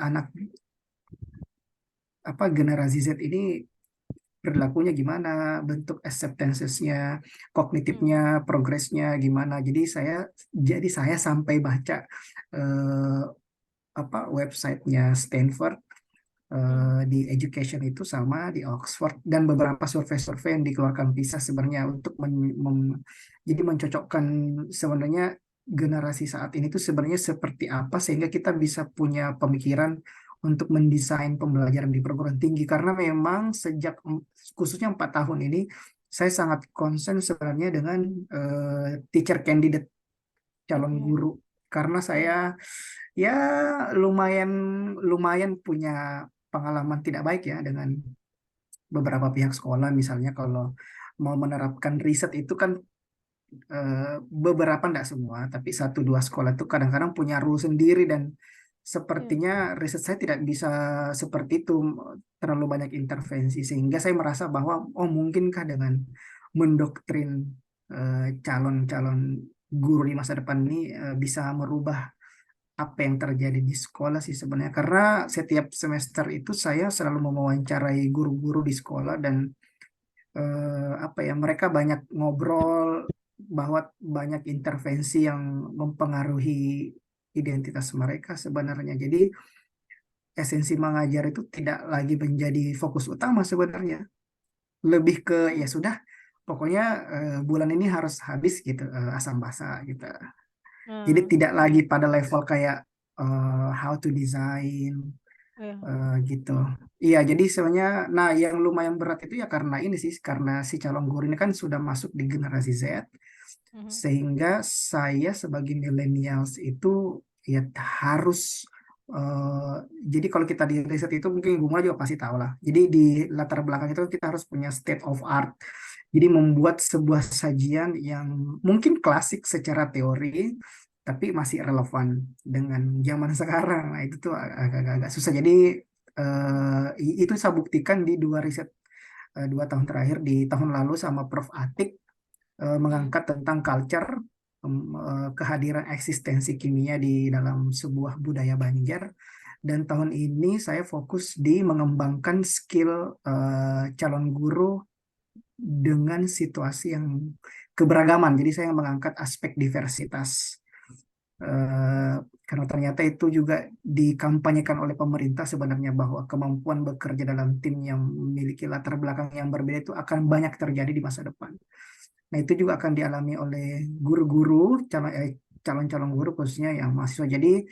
anak generasi Z ini perilakunya gimana, bentuk acceptance-nya, Hmm. kognitifnya, progresnya gimana. Jadi saya sampai baca eh, websitenya Stanford Hmm. di education itu sama di Oxford dan beberapa survei-survei yang dikeluarkan PISA sebenarnya untuk jadi mencocokkan sebenarnya generasi saat ini tuh sebenarnya seperti apa sehingga kita bisa punya pemikiran untuk mendesain pembelajaran di perguruan tinggi karena memang sejak khususnya 4 tahun ini saya sangat concern sebenarnya dengan teacher candidate calon Hmm. guru karena saya Hmm. ya lumayan lumayan punya pengalaman tidak baik ya dengan beberapa pihak sekolah misalnya kalau mau menerapkan riset itu kan beberapa enggak semua tapi satu dua sekolah itu kadang-kadang punya rule sendiri dan Ya. sepertinya riset saya tidak bisa seperti itu terlalu banyak intervensi sehingga saya merasa bahwa oh mungkinkah dengan mendoktrin calon-calon guru di masa depan ini bisa merubah apa yang terjadi di sekolah sih sebenarnya karena setiap semester itu saya selalu mewawancarai guru-guru di sekolah dan mereka banyak ngobrol bahwa banyak intervensi yang mempengaruhi identitas mereka sebenarnya. Jadi esensi mengajar itu tidak lagi menjadi fokus utama sebenarnya. Lebih ke ya Hmm. sudah pokoknya bulan ini harus habis gitu asam basa gitu. Jadi Nah, tidak lagi oke. pada level kayak how to design Ya. gitu. Iya, jadi sebenarnya, nah yang lumayan berat itu ya karena ini sih, karena si calon guru ini kan sudah masuk di generasi Z, Mhm. sehingga saya sebagai millennials itu ya harus, eh, jadi kalau kita di riset itu mungkin Bunga juga pasti tahu lah. Jadi di latar belakang itu kita harus punya state of art. Jadi membuat sebuah sajian yang mungkin klasik secara teori, tapi masih relevan dengan zaman sekarang. Nah, itu tuh agak-agak susah. Jadi itu saya buktikan di dua riset 2 tahun terakhir di tahun lalu sama Prof. Atik Hmm. mengangkat tentang culture, kehadiran eksistensi kimia di dalam sebuah budaya Banjar. Dan tahun ini saya fokus di mengembangkan skill calon guru dengan situasi yang keberagaman. Jadi saya mengangkat aspek diversitas. Eh, karena ternyata itu juga dikampanyekan oleh pemerintah sebenarnya bahwa kemampuan bekerja dalam tim yang memiliki latar belakang yang berbeda itu akan banyak terjadi di masa depan. Nah, itu juga akan dialami oleh guru-guru, calon-calon guru khususnya yang mahasiswa. Jadi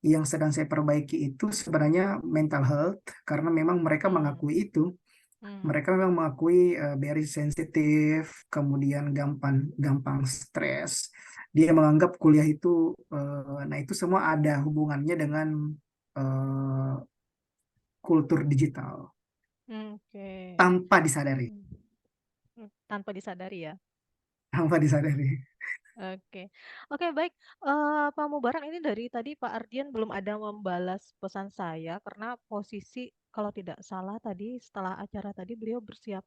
yang sedang saya perbaiki itu sebenarnya mental health karena memang mereka Hmm. mengakui itu. Hmm. Mereka memang mengakui very sensitif, kemudian gampang gampang stres. Dia menganggap kuliah itu, nah itu semua ada hubungannya dengan eh, kultur digital Hmm. Oke. tanpa disadari, Hmm. Tanpa disadari ya. tanpa disadari. Oke. Oke, baik. Pak Mubarak, ini dari tadi Pak Ardian belum ada membalas pesan saya karena posisi kalau tidak salah tadi setelah acara tadi beliau bersiap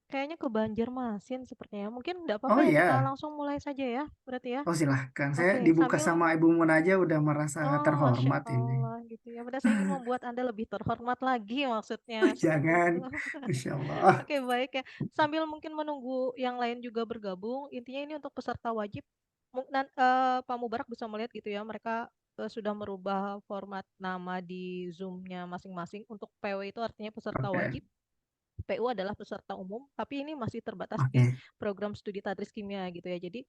kayaknya ke Banjarmasin sepertinya. Mungkin tidak apa-apa Oh ya kita ya, langsung mulai saja ya, berarti ya. oh silahkan. Saya Oke, dibuka sambil sama Ibu Mun aja udah merasa oh, Masya terhormat ini. Allah gitu ya. Padahal saya ingin membuat Anda lebih terhormat lagi maksudnya seperti Jangan, itu. Insya Allah. Oke, baik ya. Sambil mungkin menunggu yang lain juga bergabung, intinya ini untuk peserta wajib. Pak Mubarak bisa melihat gitu ya, mereka sudah merubah format nama di Zoom-nya masing-masing. Untuk PW itu artinya peserta Oke, wajib. PU adalah peserta umum, tapi ini masih terbatas di oke, program studi tadris kimia gitu ya. Jadi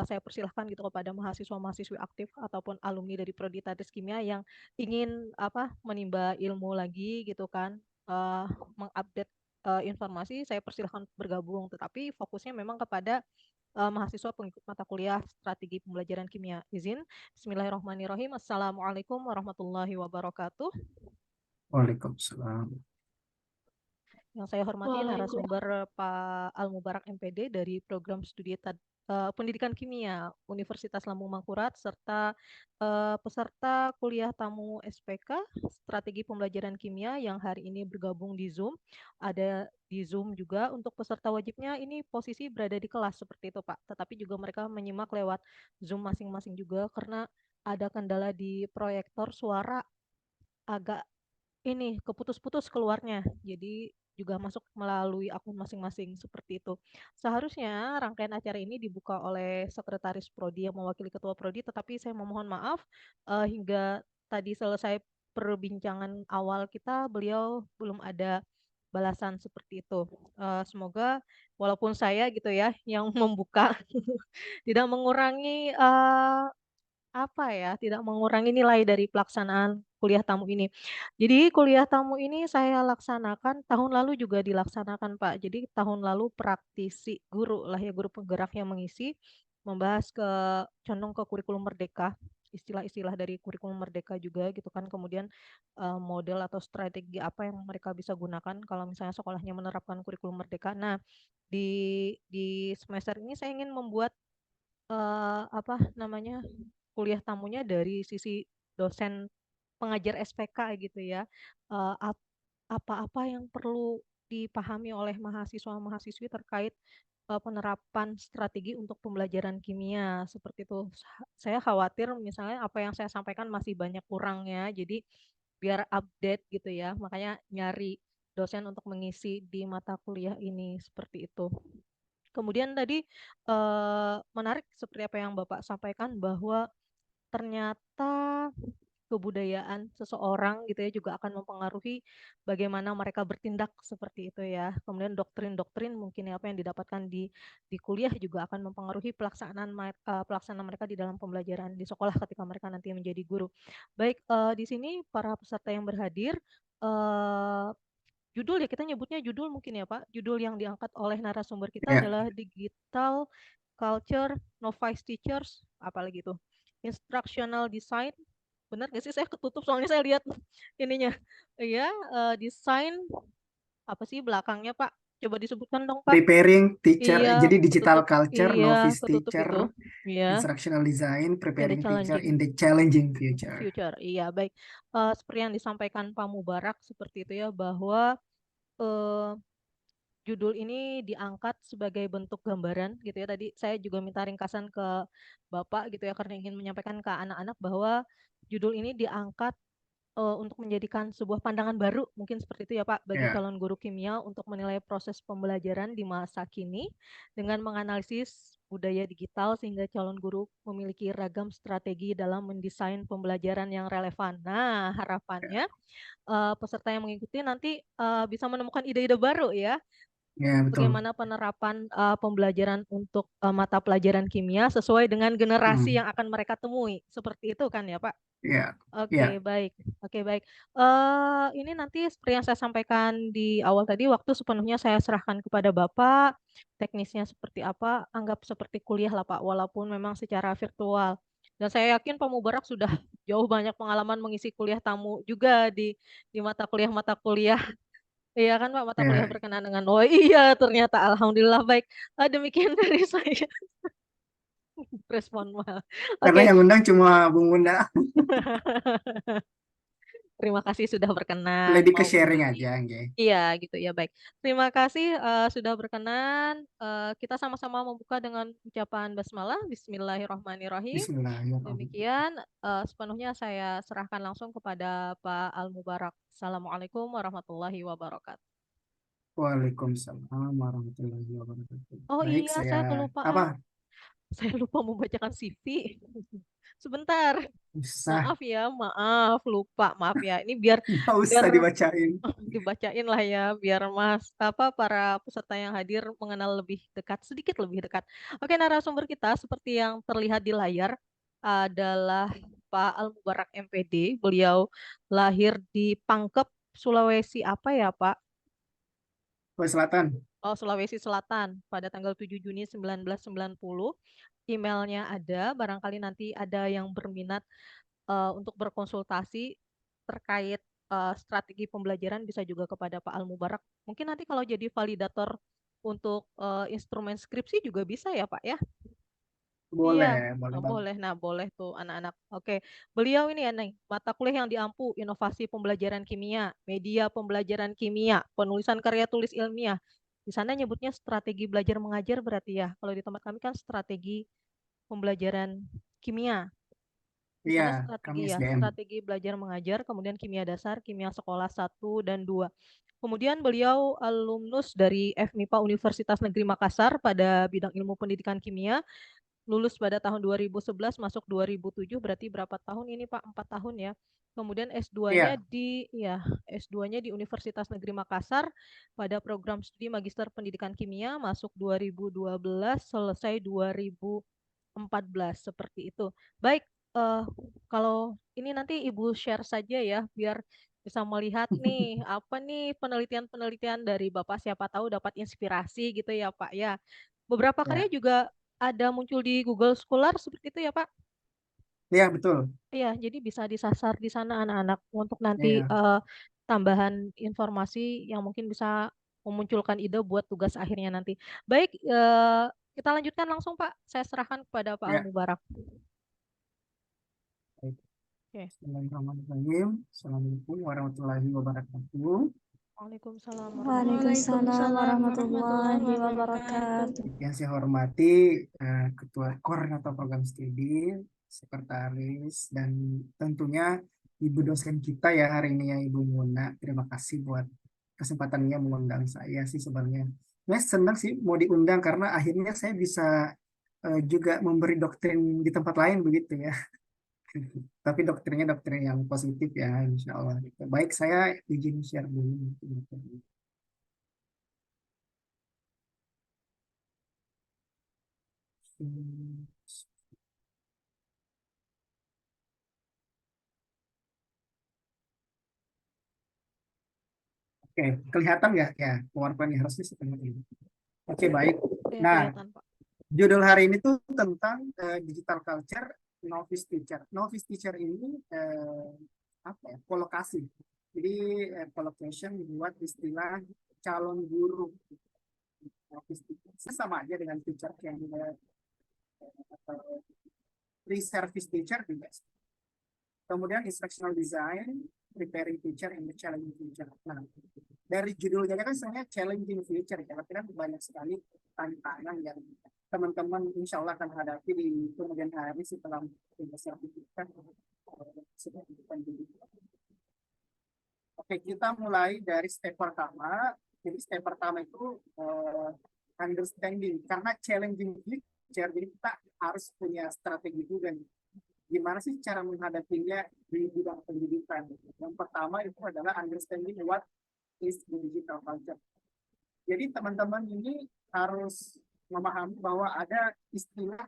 saya persilahkan gitu kepada mahasiswa-mahasiswi aktif ataupun alumni dari prodi tadris kimia yang ingin apa menimba ilmu lagi gitu kan, mengupdate informasi, saya persilahkan bergabung. Tetapi fokusnya memang kepada mahasiswa pengikut mata kuliah strategi pembelajaran kimia. Izin, Bismillahirrahmanirrahim. Assalamualaikum warahmatullahi wabarakatuh. Waalaikumsalam. Yang saya hormati Waalaikumsalam. narasumber Pak Al Mubarak MPD dari Program Studi Pendidikan Kimia Universitas Lambung Mangkurat serta peserta kuliah tamu SPK Strategi Pembelajaran Kimia yang hari ini bergabung di Zoom. Ada di Zoom juga untuk peserta wajibnya ini posisi berada di kelas seperti itu Pak. Tetapi juga mereka menyimak lewat Zoom masing-masing juga karena ada kendala di proyektor suara agak ini keputus-putus keluarnya. Jadi juga masuk melalui akun masing-masing seperti itu. Seharusnya rangkaian acara ini dibuka oleh sekretaris prodi yang mewakili ketua prodi, tetapi saya memohon maaf hingga tadi selesai perbincangan awal kita, beliau belum ada balasan seperti itu. Semoga walaupun saya gitu ya yang membuka tidak mengurangi apa ya, tidak mengurangi nilai dari pelaksanaan kuliah tamu ini. Jadi kuliah tamu ini saya laksanakan tahun lalu juga dilaksanakan, Pak. Jadi tahun lalu praktisi guru lah ya, guru penggerak yang mengisi, membahas condong ke kurikulum merdeka, istilah-istilah dari kurikulum merdeka juga gitu kan. Kemudian model atau strategi apa yang mereka bisa gunakan kalau misalnya sekolahnya menerapkan kurikulum merdeka. Nah, di semester ini saya ingin membuat apa namanya, kuliah tamunya dari sisi dosen pengajar SPK gitu ya, eee, ap apa-apa yang perlu dipahami oleh mahasiswa-mahasiswi terkait penerapan strategi untuk pembelajaran kimia, seperti itu. Saya khawatir misalnya apa yang saya sampaikan masih banyak kurangnya, jadi biar update gitu ya, makanya nyari dosen untuk mengisi di mata kuliah ini, seperti itu. Kemudian tadi menarik seperti apa yang Bapak sampaikan bahwa ternyata kebudayaan seseorang gitu ya juga akan mempengaruhi bagaimana mereka bertindak seperti itu ya. Kemudian doktrin-doktrin mungkin ya apa yang didapatkan di kuliah juga akan mempengaruhi pelaksanaan mereka di dalam pembelajaran di sekolah ketika mereka nanti menjadi guru. Baik, di sini para peserta yang berhadir, eee, judul ya kita nyebutnya judul mungkin ya Pak, judul yang diangkat oleh narasumber kita Ya, adalah Digital Culture Novice Teachers, apalagi tuh, Instructional Design, benar nggak sih? Saya ketutup soalnya saya lihat ininya. Iya, desain apa sih belakangnya Pak? Coba disebutkan dong Pak. preparing teacher, Iya, jadi digital ketutup. culture, Iya, novice ketutup teacher, itu. Iya, instructional design, in the preparing teacher challenging in the challenging future. future. Iya, baik. Seperti yang disampaikan Pak Mubarak seperti itu ya bahwa eh, judul ini diangkat sebagai bentuk gambaran gitu ya. Tadi saya juga minta ringkasan ke Bapak gitu ya karena ingin menyampaikan ke anak-anak bahwa judul ini diangkat untuk menjadikan sebuah pandangan baru mungkin seperti itu ya Pak bagi Ya, calon guru kimia untuk menilai proses pembelajaran di masa kini dengan menganalisis budaya digital sehingga calon guru memiliki ragam strategi dalam mendesain pembelajaran yang relevan. Nah, ya, harapannya peserta yang mengikuti nanti bisa menemukan ide-ide baru ya ya, betul. bagaimana penerapan pembelajaran untuk mata pelajaran kimia sesuai dengan generasi Hmm, yang akan mereka temui. Seperti itu kan ya, Pak? ya, Oke, ya, baik. Oke, baik. Ini nanti seperti yang saya sampaikan di awal tadi, waktu sepenuhnya saya serahkan kepada Bapak. Teknisnya seperti apa, anggap seperti kuliah lah, Pak, walaupun memang secara virtual. Dan saya yakin Pak Mubarak sudah jauh banyak pengalaman mengisi kuliah tamu juga di mata kuliah. Iya kan Pak, mata kuliah ya. berkenaan dengan oh iya ternyata alhamdulillah baik. Demikian dari saya respon mal. Karena Oke. yang undang cuma Bung Bunda, Terima kasih sudah berkenan lebih ke mau sharing berbagi. aja, nggih. Iya gitu ya baik. Terima kasih sudah berkenan. Kita sama-sama membuka dengan ucapan basmalah. Bismillahirrahmanirrahim. Bismillahirrahmanirrahim. Demikian sepenuhnya saya serahkan langsung kepada Pak Al Mubarak. Assalamualaikum warahmatullahi wabarakatuh. Waalaikumsalam warahmatullahi wabarakatuh. Oh Baik, iya, saya saya kelupaan. apa? Saya lupa membacakan CV. Sebentar. Usah, Maaf ya, maaf, lupa, maaf ya. Ini biar nggak biar usah dibacain. dibacain lah ya, biar Mas apa para peserta yang hadir mengenal lebih dekat, sedikit lebih dekat. Oke, narasumber kita seperti yang terlihat di layar adalah Pak Al Mubarak MPD. Beliau lahir di Pangkep, Sulawesi apa ya, Pak? Sulawesi Selatan. Oh, Sulawesi Selatan pada tanggal 7 Juni 1990. Emailnya ada, barangkali nanti ada yang berminat untuk berkonsultasi terkait strategi pembelajaran bisa juga kepada Pak Al Mubarak. Mungkin nanti kalau jadi validator untuk instrumen skripsi juga bisa ya Pak ya? Iya, Boleh, boleh banget. boleh. Nah, boleh tuh anak-anak. Oke, beliau ini ya, Neng, mata kuliah yang diampu, inovasi pembelajaran kimia, media pembelajaran kimia, penulisan karya tulis ilmiah. Di sana nyebutnya strategi belajar mengajar berarti ya. Kalau di tempat kami kan strategi pembelajaran kimia. Iya, Ada kami strategi ya, SDM. strategi belajar mengajar, kemudian kimia dasar, kimia sekolah 1 dan 2. Kemudian beliau alumnus dari FMIPA Universitas Negeri Makassar pada bidang ilmu pendidikan kimia, lulus pada tahun 2011, masuk 2007, berarti berapa tahun ini Pak? 4 tahun ya. Kemudian S2-nya Iya, di ya, S2-nya di Universitas Negeri Makassar pada program studi Magister Pendidikan Kimia, masuk 2012, selesai 2014, seperti itu. Baik, eh, kalau ini nanti Ibu share saja ya, biar bisa melihat nih apa nih penelitian-penelitian dari Bapak, siapa tahu dapat inspirasi gitu ya Pak ya. Beberapa karya ya, juga ada muncul di Google Scholar seperti itu ya Pak. iya betul. Iya, jadi bisa disasar di sana anak-anak untuk nanti Iya, tambahan informasi yang mungkin bisa memunculkan ide buat tugas akhirnya nanti. Baik, kita lanjutkan langsung Pak. Saya serahkan kepada Pak Al ya. Mubarak. Baik. Oke. Bismillahirrahmanirrahim. Assalamualaikum warahmatullahi wabarakatuh. Waalaikumsalam Waalaikumsalam warahmatullahi warahmatullahi wabarakatuh. Yang saya hormati Ketua Koordinator Program Studi, Sekretaris, dan tentunya Ibu dosen kita ya hari ini ya Ibu Muna. Terima kasih buat kesempatannya mengundang saya sih sebenarnya. Saya senang sih mau diundang karena akhirnya saya bisa juga memberi doktrin di tempat lain begitu ya. Tapi doktrinnya doktrin yang positif ya, insya Allah. Baik, saya izin share dulu. Hmm. Oke, kelihatan nggak ya PowerPoint harusnya seperti ini. Oke, baik. Ya, Nah, kelihatan Pak. judul hari ini tuh tentang digital culture novice teacher. Novice teacher ini apa ya? Kolokasi. Jadi collocation buat istilah calon guru. Novice teacher. Sama aja dengan teacher yang atau pre-service teacher juga. Kemudian instructional design, preparing teacher, and the challenging teacher. Nah, dari judulnya kan sebenarnya challenging future ya, tapi kan banyak sekali tantangan yang teman-teman insya Allah akan hadapi di kemudian hari setelah sertifikat sebagai pendidik. Oke, kita mulai dari step pertama. Jadi step pertama itu understanding, karena challenging future, jadi kita harus punya strategi juga nih. Gimana sih cara menghadapinya di bidang pendidikan? Yang pertama itu adalah understanding what is the digital culture. Jadi teman-teman ini harus memahami bahwa ada istilah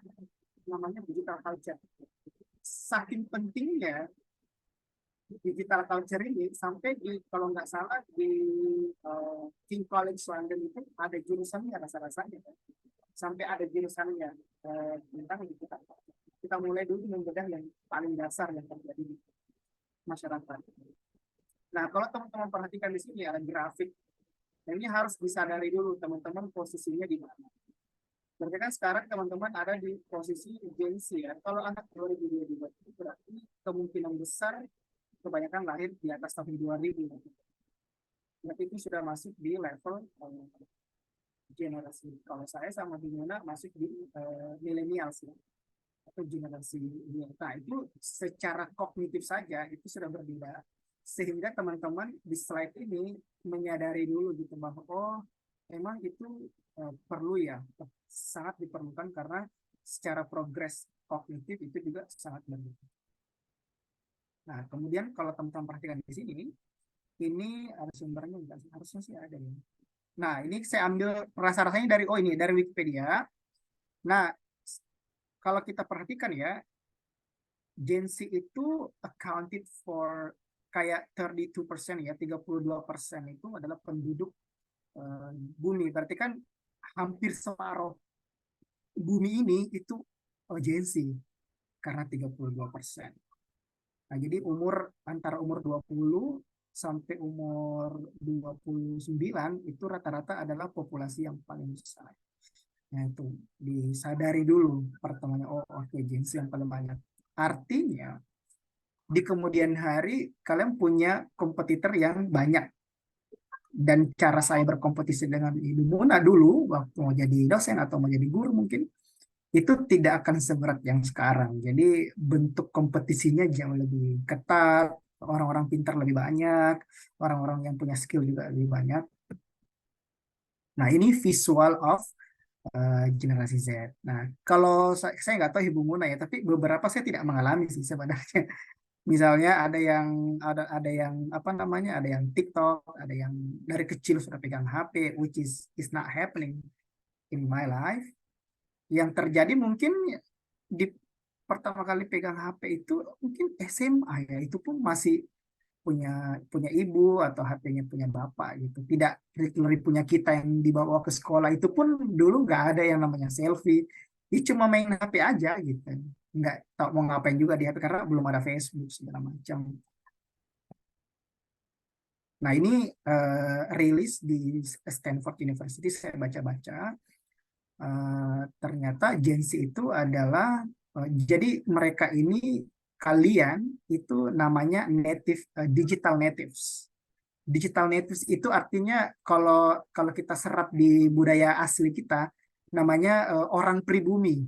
namanya digital culture. Saking pentingnya digital culture ini sampai di kalau nggak salah di King College London itu ada jurusannya rasa-rasanya kan? Sampai ada jurusannya tentang digital culture. Kita mulai dulu membedah yang paling dasar yang terjadi di masyarakat. Nah, kalau teman-teman perhatikan di sini ada grafik. Nah, ini harus disadari dulu teman-teman posisinya di mana. Berarti kan sekarang teman-teman ada di posisi Gen Z ya. Kalau anak 2022 itu berarti kemungkinan besar kebanyakan lahir di atas tahun 2000. Berarti itu sudah masuk di level generasi. Kalau saya sama Bimuna masuk di milenial sih atau generasi ini. Nah, itu secara kognitif saja itu sudah berbeda. Sehingga teman-teman di slide ini menyadari dulu gitu bahwa oh memang itu perlu ya, sangat diperlukan karena secara progres kognitif itu juga sangat berbeda. Nah, kemudian kalau teman-teman perhatikan di sini, ini ada sumbernya enggak sih? Harusnya sih ada ya. Nah, ini saya ambil rasa-rasanya dari oh ini dari Wikipedia. Nah, kalau kita perhatikan ya, Gen Z itu accounted for kayak 32% ya, 32% itu adalah penduduk bumi. Berarti kan hampir separuh bumi ini itu Gen Z karena 32%. Nah, jadi antara umur 20 sampai umur 29 itu rata-rata adalah populasi yang paling besar. Nah, itu disadari dulu pertamanya, oh oke, Gen Z yang paling banyak. Artinya di kemudian hari kalian punya kompetitor yang banyak. Dan cara saya berkompetisi dengan Ibu Muna dulu waktu mau jadi dosen atau mau jadi guru mungkin itu tidak akan seberat yang sekarang. Jadi bentuk kompetisinya jauh lebih ketat, orang-orang pintar lebih banyak, orang-orang yang punya skill juga lebih banyak. Nah, ini visual of generasi Z. Nah, kalau saya nggak tahu Ibu Muna ya, tapi beberapa saya tidak mengalami sih sebenarnya. Misalnya ada yang apa namanya, ada yang TikTok, ada yang dari kecil sudah pegang HP, which is not happening in my life. Yang terjadi mungkin di pertama kali pegang HP itu mungkin SMA ya, itu pun masih punya punya ibu atau HP-nya punya bapak gitu. Tidak literally punya kita yang dibawa ke sekolah, itu pun dulu nggak ada yang namanya selfie. Dia cuma main HP aja gitu. Nggak tahu mau ngapain juga di HP karena belum ada Facebook segala macam. Nah, ini rilis di Stanford University saya baca-baca. Ternyata Gen Z itu adalah jadi mereka ini, kalian itu namanya native, digital natives. Digital natives itu artinya kalau kalau kita serap di budaya asli kita namanya orang pribumi.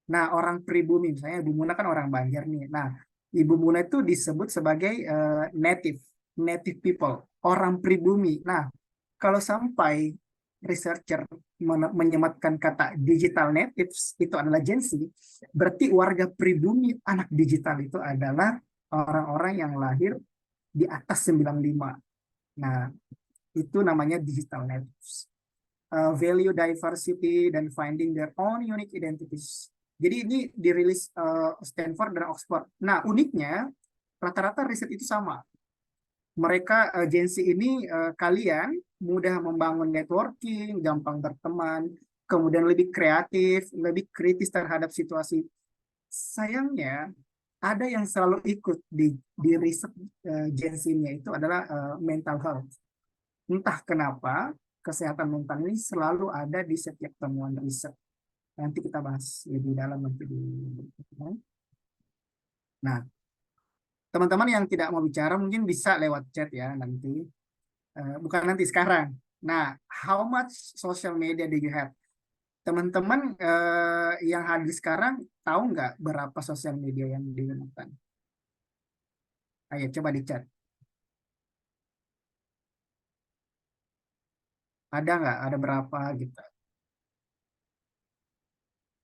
Nah, orang pribumi misalnya Ibu Muna kan orang Banjar nih. Nah, Ibu Muna itu disebut sebagai native, native people, orang pribumi. Nah, kalau sampai researcher menyematkan kata digital natives itu adalah Gen Z, berarti warga pribumi anak digital itu adalah orang-orang yang lahir di atas 95. Nah, itu namanya digital natives. Value diversity dan finding their own unique identities. Jadi ini dirilis Stanford dan Oxford. Nah, uniknya rata-rata riset itu sama. Mereka Gen Z ini, kalian mudah membangun networking, gampang berteman, kemudian lebih kreatif, lebih kritis terhadap situasi. Sayangnya ada yang selalu ikut di riset Gen Z-nya itu adalah mental health. Entah kenapa kesehatan mental ini selalu ada di setiap temuan riset. Nanti kita bahas lebih dalam nanti di berikutnya. Nah, teman-teman yang tidak mau bicara mungkin bisa lewat chat ya nanti. Bukan nanti, sekarang. Nah, how much social media do you have? Teman-teman yang hadir sekarang tahu nggak berapa sosial media yang digunakan? Ayo coba di chat. Ada nggak? Ada berapa gitu?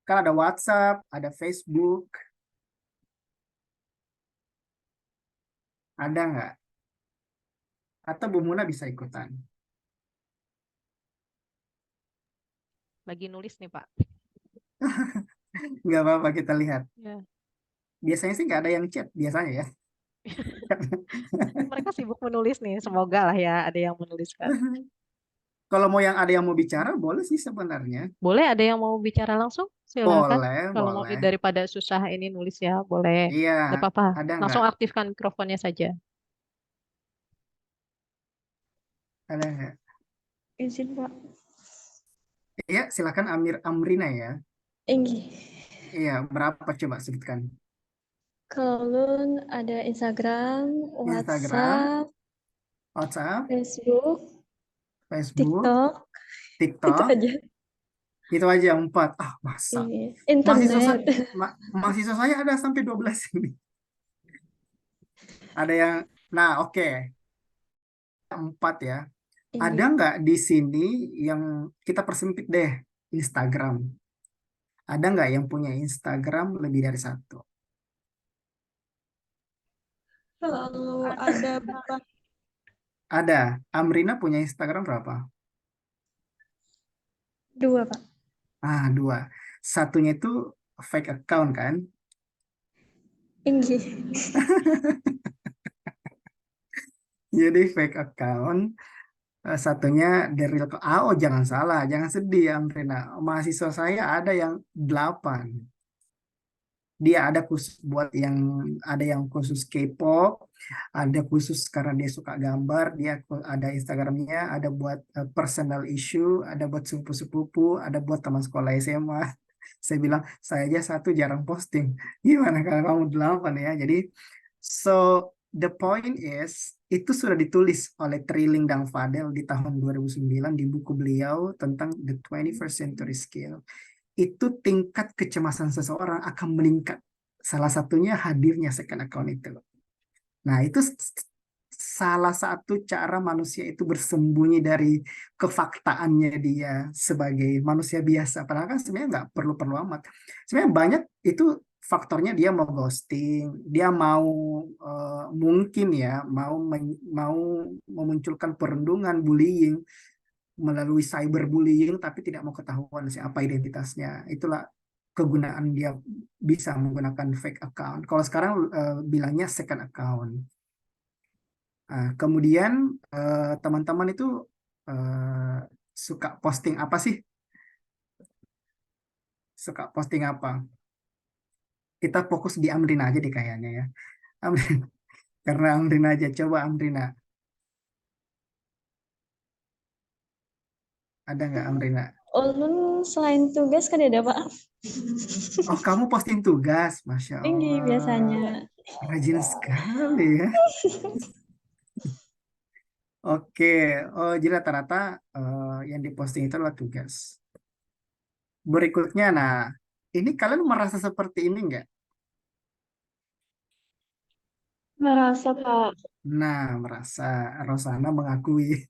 Kan ada WhatsApp, ada Facebook, ada nggak? Atau Bu Muna bisa ikutan? Lagi nulis nih, Pak. Nggak apa-apa, kita lihat. Ya. Biasanya sih nggak ada yang chat, biasanya ya. Mereka sibuk menulis nih. Semoga lah ya ada yang menuliskan. Kalau mau ada yang mau bicara, boleh sih sebenarnya. Boleh ada yang mau bicara langsung? Silakan. Boleh, Kalau mau boleh. daripada susah ini nulis ya, boleh. Iya, Tidak apa-apa. ada nggak? Langsung aktifkan mikrofonnya saja. Ada nggak? Izin, Pak. Iya, silakan Amrina ya. Inggi. Iya, berapa coba sebutkan? Kalau ada Instagram, Instagram, WhatsApp, WhatsApp, Facebook, Facebook, TikTok, itu TikTok, aja. itu aja 4. Ah, masa. Iya. Mahasiswa, Internet. mahasiswa saya ada sampai 12 ini. Ada yang, nah oke, 4 ya. Ada Iya. nggak di sini yang kita persempit deh, Instagram? Ada nggak yang punya Instagram lebih dari satu? Kalau ada berapa? Ada. Amrina punya Instagram berapa? 2, Pak. 2. Satunya itu fake account kan? Inggi. Jadi fake account. Satunya dari real account. Oh, jangan salah, jangan sedih Amrina. Mahasiswa saya ada yang 8. Dia ada khusus buat yang, ada yang khusus K-pop, ada khusus karena dia suka gambar, dia ada Instagramnya, ada buat personal issue, ada buat sepupu-sepupu, ada buat teman sekolah SMA. Saya bilang saya aja satu jarang posting. Gimana kalau kamu 8 ya? Jadi so the point is itu sudah ditulis oleh Trilling dan Fadel di tahun 2009 di buku beliau tentang The 21st Century Skill. itu tingkat kecemasan seseorang akan meningkat. Salah satunya hadirnya second account itu. Nah, itu salah satu cara manusia itu bersembunyi dari kefaktaannya dia sebagai manusia biasa. Padahal kan sebenarnya nggak perlu-perlu amat. Sebenarnya banyak itu faktornya, dia mau ghosting, dia mau mungkin ya mau memunculkan perundungan, bullying melalui cyberbullying, tapi tidak mau ketahuan siapa identitasnya. Itulah kegunaan dia bisa menggunakan fake account. Kalau sekarang bilangnya second account. Kemudian teman-teman itu suka posting apa sih? Suka posting apa? Kita fokus di Amrina aja deh kayaknya ya. Amrina. Karena Amrina aja. Coba Amrina. Ada nggak Amrina? Ulun selain tugas kan ada Pak. Oh, kamu posting tugas. Masya Tinggi Allah. biasanya. Rajin sekali ya. Oke. Oh, jadi rata-rata yang diposting itu adalah tugas. Berikutnya, nah, ini kalian merasa seperti ini nggak? Merasa Pak. Nah, merasa. Rosana mengakui.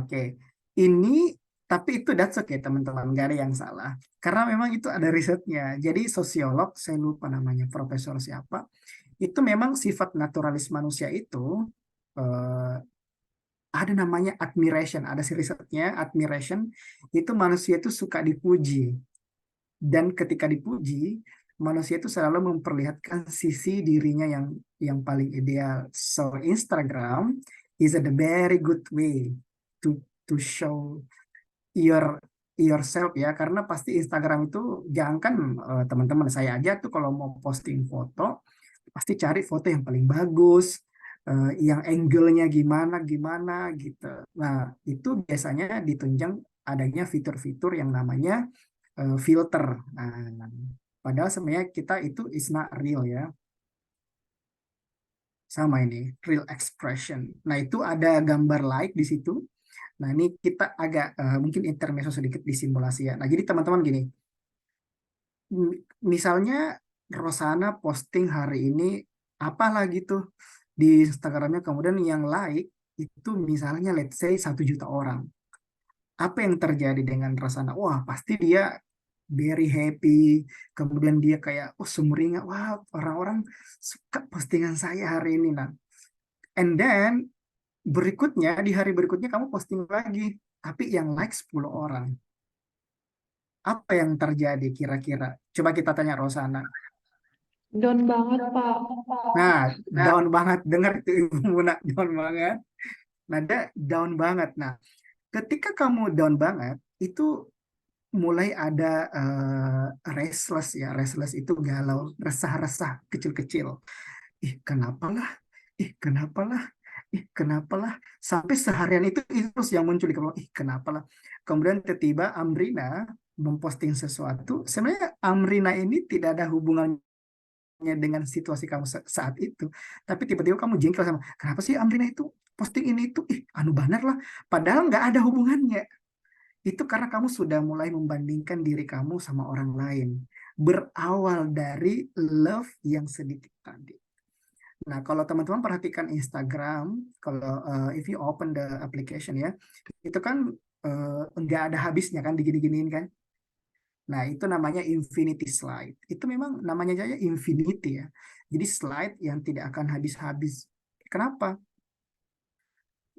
Oke. Ini, tapi itu that's okay, teman-teman. Nggak ada yang salah. Karena memang itu ada risetnya. Jadi sosiolog, saya lupa namanya, profesor siapa, itu memang sifat naturalis manusia itu eh, ada namanya admiration. Ada si risetnya, admiration, itu manusia itu suka dipuji. Dan ketika dipuji, manusia itu selalu memperlihatkan sisi dirinya yang paling ideal. So Instagram is a very good way to show your yourself ya, karena pasti Instagram itu jangankan teman-teman saya aja tuh kalau mau posting foto pasti cari foto yang paling bagus, yang angle-nya gimana gimana gitu. Nah, itu biasanya ditunjang adanya fitur-fitur yang namanya filter. Nah, padahal sebenarnya kita itu is not real ya. Sama ini, real expression. Nah, itu ada gambar like di situ. Nah, ini kita agak mungkin intermezzo sedikit di simulasi ya. Nah, jadi teman-teman gini, misalnya Rosana posting hari ini apalah gitu di Instagramnya, kemudian yang like itu misalnya let's say 1 juta orang. Apa yang terjadi dengan Rosana? Wah, pasti dia very happy. Kemudian dia kayak, oh sumringah, wah orang-orang suka postingan saya hari ini. Nah, and then berikutnya, di hari berikutnya kamu posting lagi, tapi yang like 10 orang. Apa yang terjadi kira-kira? Coba kita tanya Rosana. Down banget Pak. Nah, down banget. Dengar itu Ibu Muna, down banget. Nah, down banget. Nah, ketika kamu down banget, itu mulai ada restless ya. Restless itu galau, resah-resah, kecil-kecil. Ih, kenapalah? Ih, kenapalah? Ih, kenapalah? Sampai seharian itu terus yang muncul di kepala. Ih, kenapalah? Kemudian tiba-tiba Amrina memposting sesuatu. Sebenarnya Amrina ini tidak ada hubungannya dengan situasi kamu saat itu. Tapi tiba-tiba kamu jengkel sama, kenapa sih Amrina itu posting ini itu? Ih, anu banar lah. Padahal nggak ada hubungannya. Itu karena kamu sudah mulai membandingkan diri kamu sama orang lain. Berawal dari love yang sedikit tadi. Nah, kalau teman-teman perhatikan Instagram, kalau if you open the application ya, itu kan nggak ada habisnya kan, digini-giniin kan. Nah, itu namanya infinity slide. Itu memang namanya aja infinity ya. Jadi slide yang tidak akan habis-habis. Kenapa?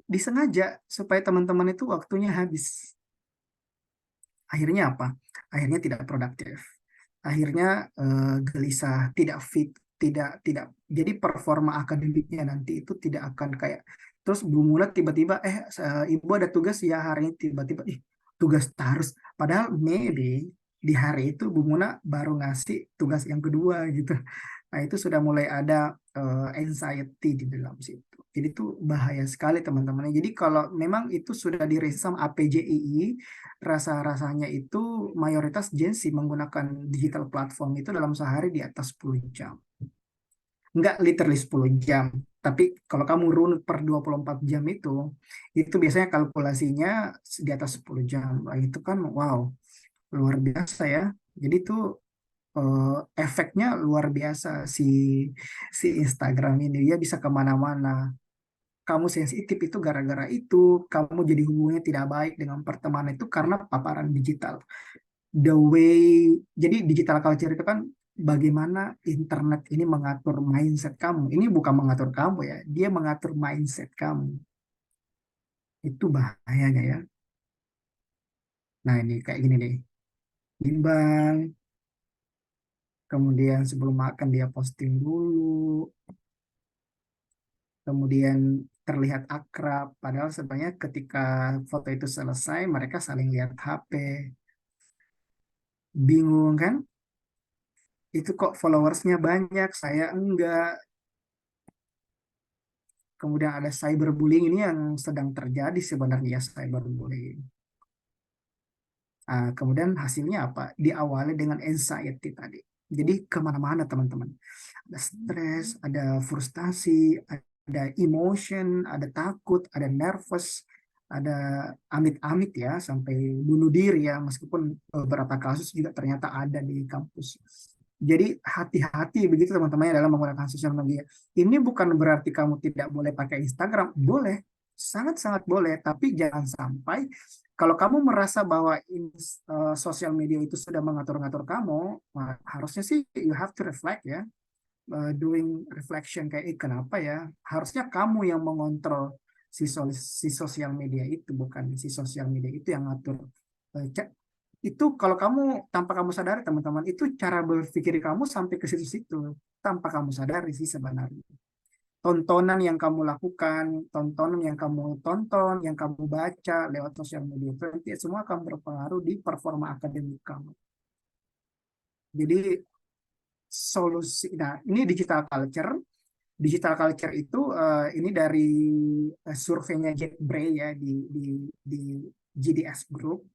Disengaja supaya teman-teman itu waktunya habis. Akhirnya apa? Akhirnya tidak produktif. Akhirnya gelisah, tidak fit, tidak. Jadi performa akademiknya nanti itu tidak akan kayak. Terus Bu Mula tiba-tiba, Ibu ada tugas ya hari ini, tiba-tiba, tugas harus. Padahal maybe di hari itu Bu Muna baru ngasih tugas yang kedua gitu. Nah, itu sudah mulai ada anxiety di dalam situ. Jadi itu bahaya sekali teman-teman. Jadi kalau memang itu sudah diresam APJII, rasa-rasanya itu mayoritas Gen Z menggunakan digital platform itu dalam sehari di atas 10 jam. Enggak literally 10 jam, tapi kalau kamu runut per 24 jam itu biasanya kalkulasinya di atas 10 jam. Nah, itu kan wow. luar biasa ya. Jadi tuh efeknya luar biasa si si Instagram ini, dia bisa kemana-mana. Kamu sensitif itu gara-gara itu, kamu jadi hubungannya tidak baik dengan pertemanan itu karena paparan digital. The way, jadi digital culture itu kan bagaimana internet ini mengatur mindset kamu. Ini bukan mengatur kamu ya, dia mengatur mindset kamu. Itu bahayanya ya. Nah ini kayak gini nih, bimbang, kemudian sebelum makan dia posting dulu, kemudian terlihat akrab, padahal sebenarnya ketika foto itu selesai mereka saling lihat HP. Bingung kan? Itu kok followersnya banyak, saya enggak. Kemudian ada cyberbullying, ini yang sedang terjadi sebenarnya, cyberbullying. Kemudian hasilnya apa? Diawali dengan anxiety tadi. Jadi kemana-mana teman-teman. Ada stres, ada frustasi, ada emotion, ada takut, ada nervous, ada amit-amit ya sampai bunuh diri ya, meskipun beberapa kasus juga ternyata ada di kampus. Jadi hati-hati begitu teman-teman ya dalam menggunakan sosial media. Ini bukan berarti kamu tidak boleh pakai Instagram, boleh, sangat-sangat boleh, tapi jangan sampai kalau kamu merasa bahwa sosial media itu sudah mengatur-ngatur kamu, harusnya sih you have to reflect ya, doing reflection kayak kenapa ya? Harusnya kamu yang mengontrol si sosial media itu, bukan si sosial media itu yang ngatur. Itu kalau kamu tanpa kamu sadari teman-teman, itu cara berpikir kamu sampai ke situ-situ tanpa kamu sadari sih sebenarnya. Tontonan yang kamu lakukan, tontonan yang kamu tonton, yang kamu baca lewat sosial media itu semua akan berpengaruh di performa akademik kamu. Jadi solusi, nah ini digital culture. Digital culture itu ini dari surveinya Jack Bray ya di GDS Group.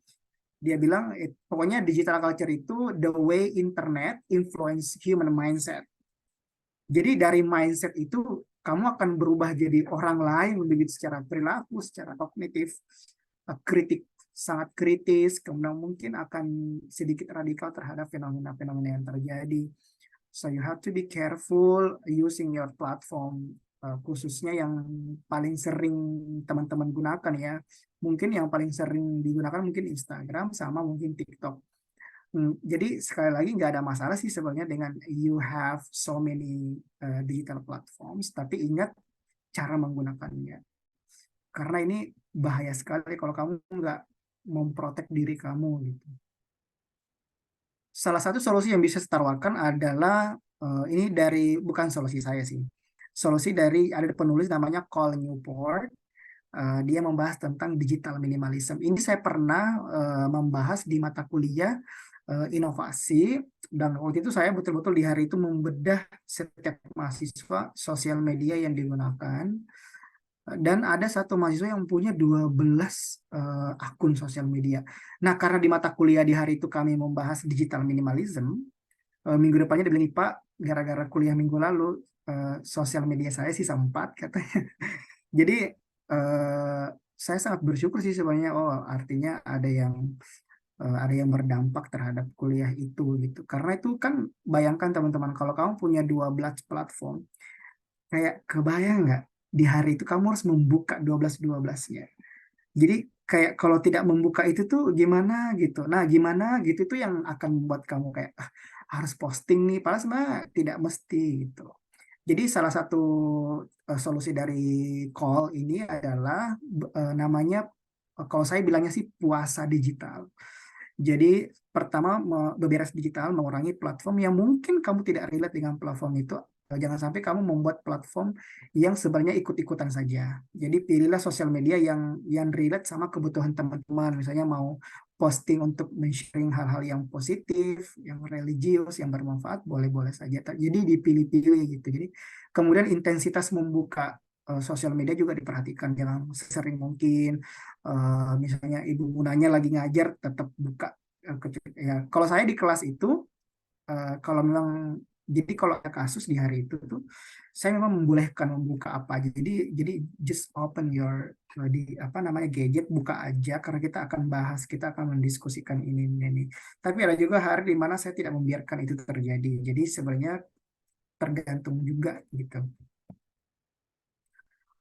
Dia bilang pokoknya digital culture itu the way internet influence human mindset. Jadi dari mindset itu kamu akan berubah jadi orang lain begitu secara perilaku, secara kognitif, kritik sangat kritis, kemudian mungkin akan sedikit radikal terhadap fenomena-fenomena yang terjadi. So you have to be careful using your platform, khususnya yang paling sering teman-teman gunakan ya. Mungkin yang paling sering digunakan mungkin Instagram sama mungkin TikTok. Jadi sekali lagi nggak ada masalah sih sebenarnya dengan you have so many digital platforms, tapi ingat cara menggunakannya. Karena ini bahaya sekali kalau kamu nggak memprotek diri kamu gitu. Salah satu solusi yang bisa saya tawarkan adalah ini dari bukan solusi saya sih. Solusi dari ada penulis namanya Cole Newport. Dia membahas tentang digital minimalism. Ini saya pernah membahas di mata kuliah inovasi, dan waktu itu saya betul-betul di hari itu membedah setiap mahasiswa sosial media yang digunakan. Dan ada satu mahasiswa yang punya 12 akun sosial media. Nah, karena di mata kuliah di hari itu kami membahas digital minimalism, minggu depannya dia bilang, Pak, gara-gara kuliah minggu lalu, sosial media saya sisa 4 katanya. Jadi, saya sangat bersyukur sih sebenarnya, oh artinya ada yang berdampak terhadap kuliah itu gitu. Karena itu kan bayangkan teman-teman, kalau kamu punya 12 platform, kayak kebayang nggak di hari itu kamu harus membuka 12-12-nya. Jadi kayak kalau tidak membuka itu tuh gimana gitu. Nah, gimana gitu tuh yang akan membuat kamu kayak harus posting nih, padahal sebenarnya tidak mesti gitu. Jadi salah satu solusi dari call ini adalah namanya kalau saya bilangnya sih puasa digital. Jadi pertama beberes digital, mengurangi platform yang mungkin kamu tidak relate dengan platform itu. Jangan sampai kamu membuat platform yang sebenarnya ikut-ikutan saja. Jadi pilihlah sosial media yang relate sama kebutuhan teman-teman. Misalnya mau posting untuk men-sharing hal-hal yang positif, yang religius, yang bermanfaat, boleh-boleh saja. Jadi dipilih-pilih gitu. Jadi kemudian intensitas membuka sosial media juga diperhatikan, jangan sesering mungkin. Misalnya ibu gunanya lagi ngajar tetap buka. Ya, kalau saya di kelas itu kalau memang Jadi kalau ada kasus di hari itu tuh, saya memang membolehkan membuka apa aja. Jadi just open your di apa namanya gadget, buka aja karena kita akan bahas, kita akan mendiskusikan ini. Tapi ada juga hari di mana saya tidak membiarkan itu terjadi. Jadi sebenarnya tergantung juga gitu.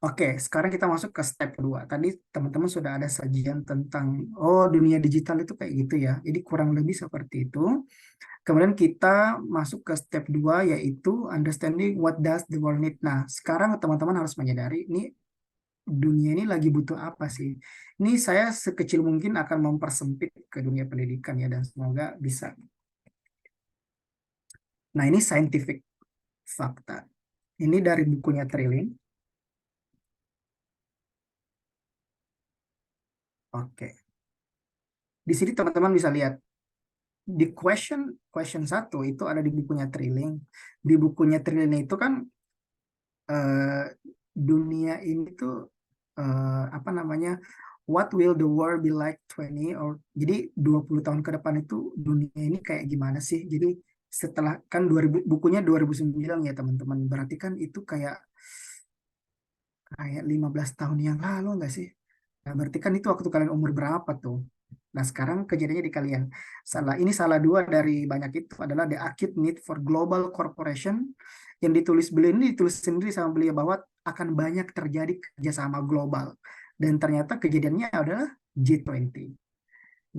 Oke, sekarang kita masuk ke step kedua. Tadi teman-teman sudah ada sajian tentang, oh dunia digital itu kayak gitu ya. Jadi kurang lebih seperti itu. Kemudian kita masuk ke step 2 yaitu understanding what does the world need. Nah, sekarang teman-teman harus menyadari ini dunia ini lagi butuh apa sih? Ini saya sekecil mungkin akan mempersempit ke dunia pendidikan ya dan semoga bisa. Nah, ini scientific fakta. Ini dari bukunya Trilling. Oke. Di sini teman-teman bisa lihat di question 1 itu ada di bukunya Trilling. Di bukunya Trilling itu kan eh, dunia ini tuh apa namanya, what will the world be like 20 or jadi 20 tahun ke depan itu dunia ini kayak gimana sih? Jadi setelah kan 2000 bukunya 2009 ya teman-teman. Berarti kan itu kayak kayak 15 tahun yang lalu nggak sih? Nah, berarti kan itu waktu kalian umur berapa tuh? Nah, sekarang kejadiannya di kalian. Salah dua dari banyak itu adalah The Acute Need for Global Corporation yang ditulis beliau ini ditulis sendiri sama beliau bahwa akan banyak terjadi kerjasama global. Dan ternyata kejadiannya adalah G20.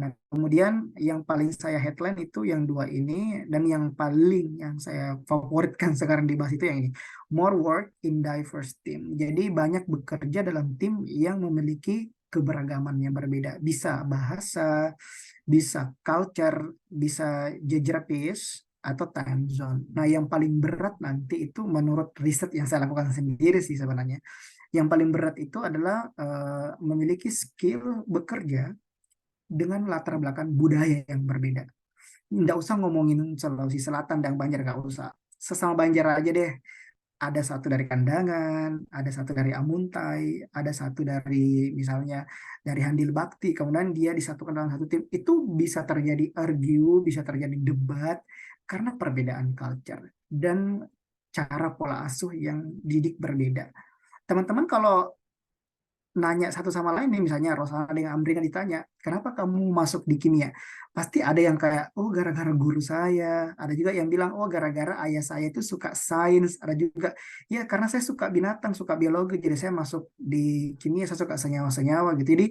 Nah, kemudian yang paling saya headline itu yang dua ini, dan yang saya favoritkan sekarang dibahas itu yang ini. More work in diverse team. Jadi banyak bekerja dalam tim yang memiliki keberagaman yang berbeda. Bisa bahasa, bisa culture, bisa geographies, atau time zone. Nah, yang paling berat nanti itu menurut riset yang saya lakukan sendiri sih sebenarnya. Yang paling berat itu adalah memiliki skill bekerja dengan latar belakang budaya yang berbeda. Nggak usah ngomongin Sulawesi Selatan dan Banjar, nggak usah. Sesama Banjar aja deh. Ada satu dari Kandangan, ada satu dari Amuntai, ada satu dari misalnya dari Handil Bakti. Kemudian dia disatukan dalam satu tim. Itu bisa terjadi argue, bisa terjadi debat karena perbedaan culture dan cara pola asuh yang didik berbeda. Teman-teman kalau nanya satu sama lain nih, misalnya Rosana dengan Amri kan ditanya kenapa kamu masuk di kimia, pasti ada yang kayak oh gara-gara guru saya, ada juga yang bilang oh gara-gara ayah saya itu suka sains, ada juga ya karena saya suka binatang, suka biologi jadi saya masuk di kimia, saya suka senyawa-senyawa gitu. Jadi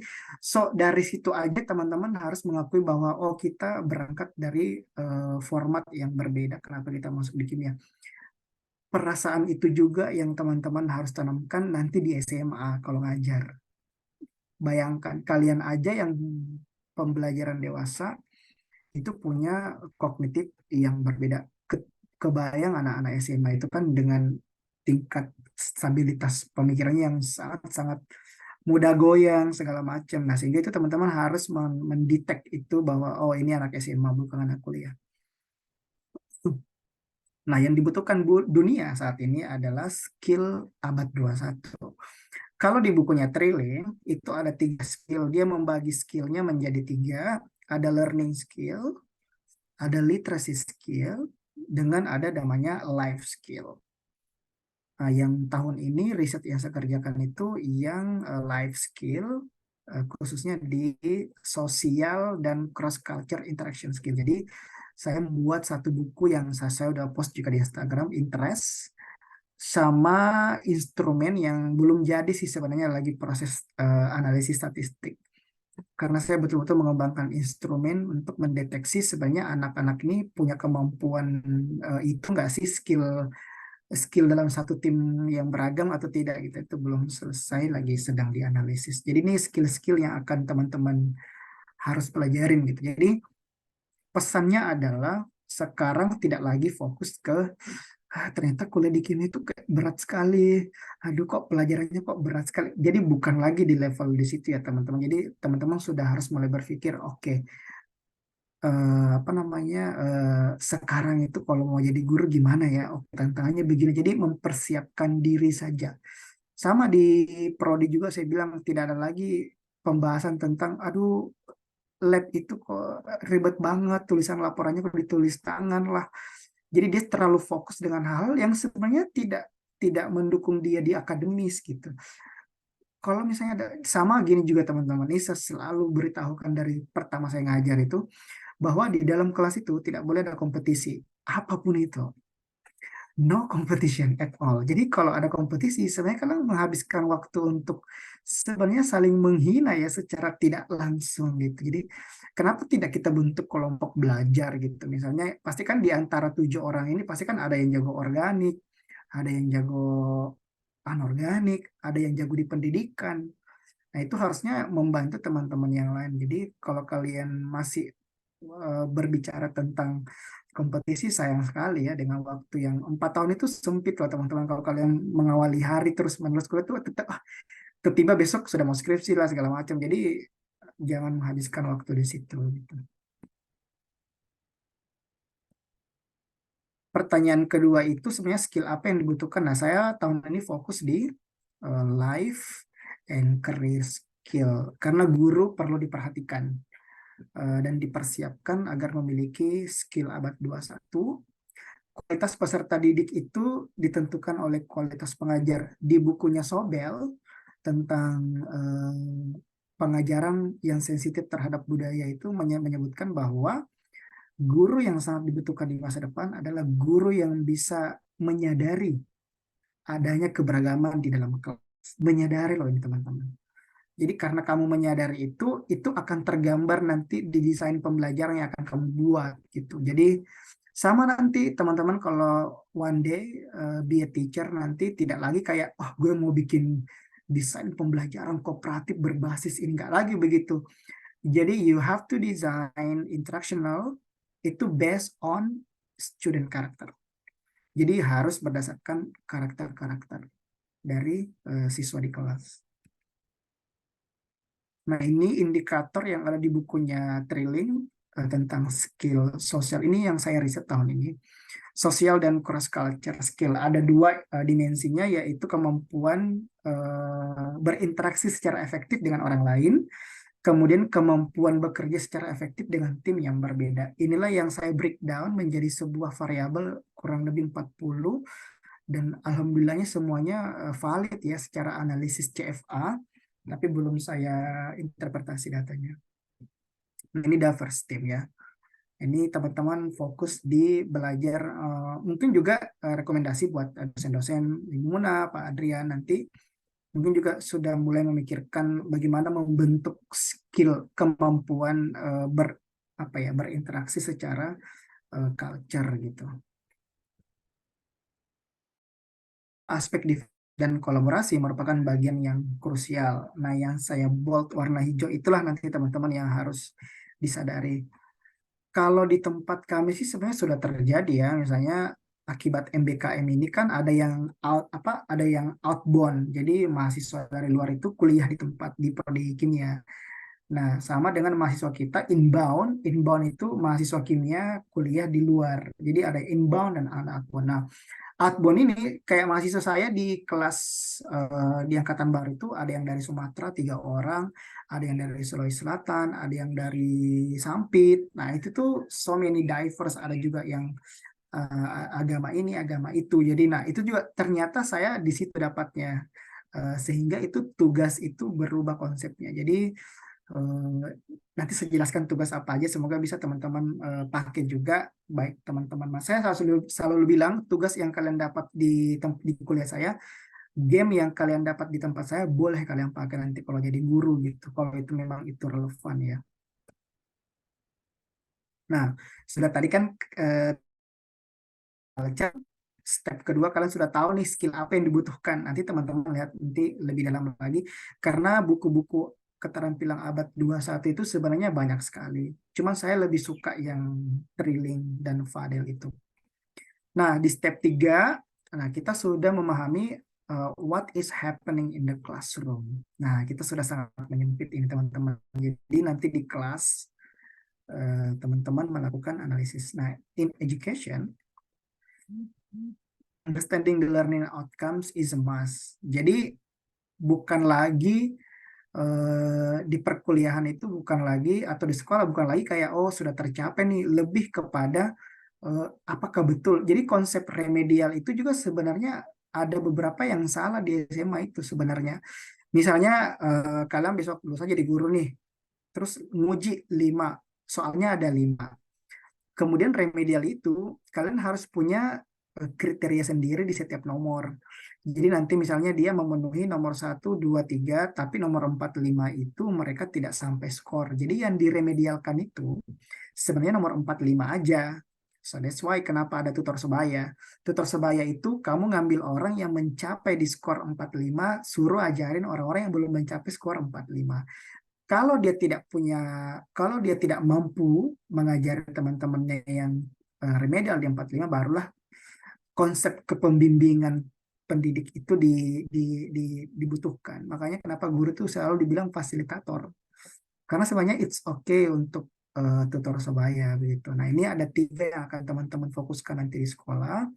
dari situ aja teman-teman harus mengakui bahwa oh kita berangkat dari format yang berbeda kenapa kita masuk di kimia. Perasaan itu juga yang teman-teman harus tanamkan nanti di SMA kalau ngajar. Bayangkan kalian aja yang pembelajaran dewasa itu punya kognitif yang berbeda. Kebayang anak-anak SMA itu kan dengan tingkat stabilitas pemikirannya yang sangat-sangat mudah goyang segala macam. Nah, sehingga itu teman-teman harus mendetek itu bahwa oh ini anak SMA bukan anak kuliah. Nah, yang dibutuhkan dunia saat ini adalah skill abad 21. Kalau di bukunya Trilling, itu ada 3 skill. Dia membagi skillnya menjadi 3. Ada learning skill, ada literacy skill, dengan ada namanya life skill. Nah, yang tahun ini riset yang saya kerjakan itu yang life skill, khususnya di sosial dan cross culture interaction skill. Jadi saya membuat satu buku yang saya udah post juga di Instagram, Interest, sama instrumen yang belum jadi sih sebenarnya lagi proses analisis statistik. Karena saya betul-betul mengembangkan instrumen untuk mendeteksi sebenarnya anak-anak ini punya kemampuan itu nggak sih, skill skill dalam satu tim yang beragam atau tidak gitu. Itu belum selesai, lagi sedang dianalisis. Jadi ini skill-skill yang akan teman-teman harus pelajarin gitu. Jadi pesannya adalah sekarang tidak lagi fokus ke ternyata kuliah di kimia itu kayak berat sekali. Aduh kok pelajarannya kok berat sekali. Jadi bukan lagi di level di situ ya teman-teman. Jadi teman-teman sudah harus mulai berpikir, oke, apa namanya, sekarang itu kalau mau jadi guru gimana ya? Oke, tantangannya begini. Jadi mempersiapkan diri saja. Sama di prodi juga saya bilang tidak ada lagi pembahasan tentang, aduh lab itu kok ribet banget, tulisan laporannya kok ditulis tangan lah. Jadi dia terlalu fokus dengan hal yang sebenarnya tidak mendukung dia di akademis gitu. Kalau misalnya sama gini juga teman-teman, ini saya selalu beritahukan dari pertama saya ngajar itu, bahwa di dalam kelas itu tidak boleh ada kompetisi, apapun itu. No competition at all. Jadi kalau ada kompetisi, sebenarnya kalian menghabiskan waktu untuk sebenarnya saling menghina ya secara tidak langsung gitu. Jadi kenapa tidak kita bentuk kelompok belajar gitu? Misalnya pasti kan di antara 7 orang ini pasti kan ada yang jago organik, ada yang jago anorganik, ada yang jago di pendidikan. Nah, itu harusnya membantu teman-teman yang lain. Jadi, kalau kalian masih berbicara tentang kompetisi, sayang sekali ya, dengan waktu yang 4 tahun itu sempit loh teman-teman. Kalau kalian mengawali hari terus menerus kuliah itu tetap tiba-tiba besok sudah mau skripsi lah segala macam. Jadi, jangan menghabiskan waktu di situ gitu. Pertanyaan kedua itu sebenarnya skill apa yang dibutuhkan. Nah, saya tahun ini fokus di life and career skill karena guru perlu diperhatikan dan dipersiapkan agar memiliki skill abad 21. Kualitas peserta didik itu ditentukan oleh kualitas pengajar. Di bukunya Sobel tentang pengajaran yang sensitif terhadap budaya itu menyebutkan bahwa guru yang sangat dibutuhkan di masa depan adalah guru yang bisa menyadari adanya keberagaman di dalam kelas. Menyadari loh ini teman-teman. Jadi karena kamu menyadari itu akan tergambar nanti di desain pembelajaran yang akan kamu buat gitu. Jadi sama nanti teman-teman kalau one day be a teacher nanti tidak lagi kayak oh gue mau bikin desain pembelajaran kooperatif berbasis ini, nggak lagi begitu. Jadi you have to design instructional itu based on student character. Jadi harus berdasarkan karakter-karakter dari siswa di kelas. Nah, ini indikator yang ada di bukunya Trilling tentang skill sosial. Ini yang saya riset tahun ini. Sosial dan cross culture skill. Ada 2 dimensinya, yaitu kemampuan berinteraksi secara efektif dengan orang lain, kemudian kemampuan bekerja secara efektif dengan tim yang berbeda. Inilah yang saya breakdown menjadi sebuah variabel kurang lebih 40, dan alhamdulillahnya semuanya valid ya secara analisis CFA, tapi belum saya interpretasi datanya. Nah, ini diverse team ya. Ini teman-teman fokus di belajar, mungkin juga rekomendasi buat dosen-dosen Ibu Muna, Pak Adrian nanti, mungkin juga sudah mulai memikirkan bagaimana membentuk skill kemampuan berinteraksi secara culture gitu. Aspek dan kolaborasi merupakan bagian yang krusial. Nah, yang saya bold warna hijau itulah nanti teman-teman yang harus disadari. Kalau di tempat kami sih sebenarnya sudah terjadi ya, misalnya akibat MBKM ini kan ada yang outbound. Jadi mahasiswa dari luar itu kuliah di tempat di prodi kimia. Nah, sama dengan mahasiswa kita inbound. Inbound itu mahasiswa kimia kuliah di luar. Jadi ada inbound dan ada outbound. Nah, outbound ini kayak mahasiswa saya di kelas di angkatan baru itu ada yang dari Sumatera 3 orang, ada yang dari Sulawesi Selatan, ada yang dari Sampit. Nah, itu tuh so many diverse. Ada juga yang agama ini, agama itu. Jadi, nah itu juga ternyata saya di situ dapatnya. Sehingga itu tugas itu berubah konsepnya. Jadi nanti saya jelaskan tugas apa aja. Semoga bisa teman-teman pakai juga. Baik teman-teman, saya selalu bilang tugas yang kalian dapat di kuliah saya, game yang kalian dapat di tempat saya boleh kalian pakai nanti kalau jadi guru gitu. Kalau itu memang itu relevan ya. Nah, sudah tadi kan step kedua kalian sudah tahu nih skill apa yang dibutuhkan. Nanti teman-teman lihat nanti lebih dalam lagi karena buku-buku keterampilan abad 21 itu sebenarnya banyak sekali. Cuman saya lebih suka yang Trilling dan Fadel itu. Nah, di step 3 nah kita sudah memahami what is happening in the classroom. Nah, kita sudah sangat menyempit ini teman-teman. Jadi nanti di kelas teman-teman melakukan analisis. Nah, in education understanding the learning outcomes is a must. Jadi bukan lagi di perkuliahan itu bukan lagi atau di sekolah bukan lagi kayak oh sudah tercapai nih, lebih kepada apakah betul. Jadi konsep remedial itu juga sebenarnya ada beberapa yang salah di SMA itu sebenarnya. Misalnya kalian besok lulus aja di guru nih, terus nguji 5, soalnya ada 5. Kemudian remedial itu kalian harus punya kriteria sendiri di setiap nomor. Jadi nanti misalnya dia memenuhi nomor 1, 2, 3, tapi nomor 4, 5 itu mereka tidak sampai skor. Jadi yang diremedialkan itu sebenarnya nomor 4, 5 aja. So that's why kenapa ada tutor sebaya. Tutor sebaya itu kamu ngambil orang yang mencapai di skor 4, 5, suruh ajarin orang-orang yang belum mencapai skor 4, 5. Kalau dia tidak mampu mengajar teman-temannya yang remedial di 4, 5, barulah konsep kepembimbingan pendidik itu dibutuhkan. Makanya kenapa guru itu selalu dibilang fasilitator. Karena sebenarnya it's okay untuk tutor sebaya begitu. Nah, ini ada 3 yang akan teman-teman fokuskan nanti di sekolah.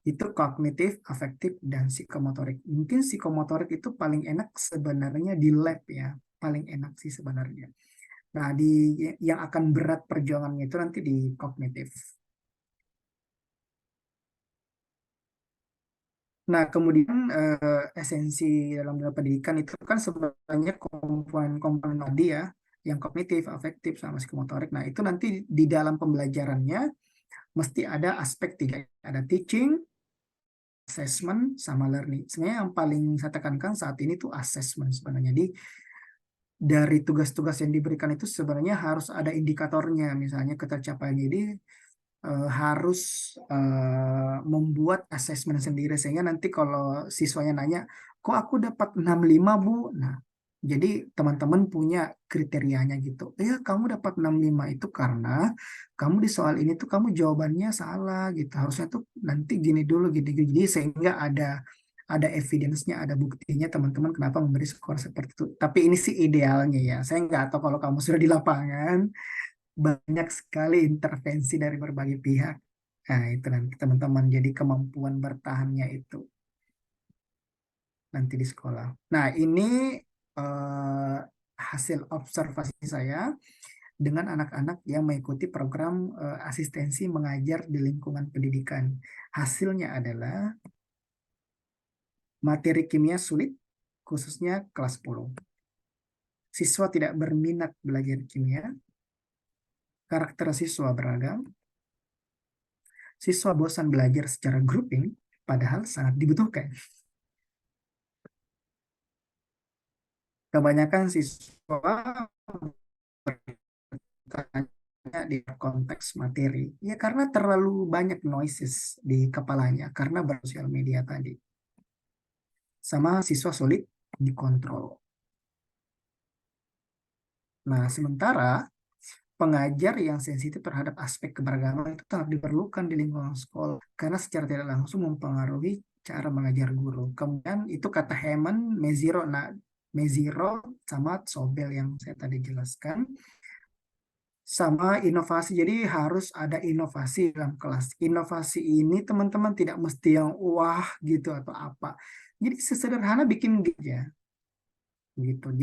Itu kognitif, afektif, dan psikomotorik. Mungkin psikomotorik itu paling enak sebenarnya di lab ya. Paling enak sih sebenarnya. Nah, yang akan berat perjuangannya itu nanti di kognitif. Nah, kemudian esensi dalam dunia pendidikan itu kan sebenarnya komponen-komponen tadi ya, yang kognitif, afektif, sama psikomotorik. Nah, itu nanti di dalam pembelajarannya mesti ada aspek 3. Ada teaching, assessment, sama learning. Sebenarnya yang paling saya tekankan saat ini tuh assessment sebenarnya. Jadi dari tugas-tugas yang diberikan itu sebenarnya harus ada indikatornya, misalnya ketercapaian. Jadi harus membuat asesmen sendiri sehingga nanti kalau siswanya nanya, kok aku dapat 65 Bu? Nah, jadi teman-teman punya kriterianya gitu. Ya, kamu dapat 65 itu karena kamu di soal ini tuh kamu jawabannya salah gitu. Harusnya tuh nanti gini dulu gini gini. Jadi sehingga ada evidence-nya, ada buktinya teman-teman kenapa memberi skor seperti itu. Tapi ini sih idealnya ya. Saya nggak tahu kalau kamu sudah di lapangan, banyak sekali intervensi dari berbagai pihak. Nah, itu nanti teman-teman, jadi kemampuan bertahannya itu nanti di sekolah. Nah, ini hasil observasi saya dengan anak-anak yang mengikuti program asistensi mengajar di lingkungan pendidikan. Hasilnya adalah materi kimia sulit, khususnya kelas 10. Siswa tidak berminat belajar kimia, karakter siswa beragam, siswa bosan belajar secara grouping, padahal sangat dibutuhkan. Kebanyakan siswa bertanya di konteks materi, ya karena terlalu banyak noises di kepalanya, karena bersosial media tadi. Sama siswa sulit dikontrol. Nah, sementara pengajar yang sensitif terhadap aspek keberagaman itu sangat diperlukan di lingkungan sekolah karena secara tidak langsung mempengaruhi cara mengajar guru. Kemudian itu kata Heman, Meziro, nah Meziro sama Sobel yang saya tadi jelaskan. Sama inovasi, jadi harus ada inovasi dalam kelas. Inovasi ini teman-teman tidak mesti yang wah gitu atau apa. Jadi sesederhana bikin gitu ya. Gitu. Jadi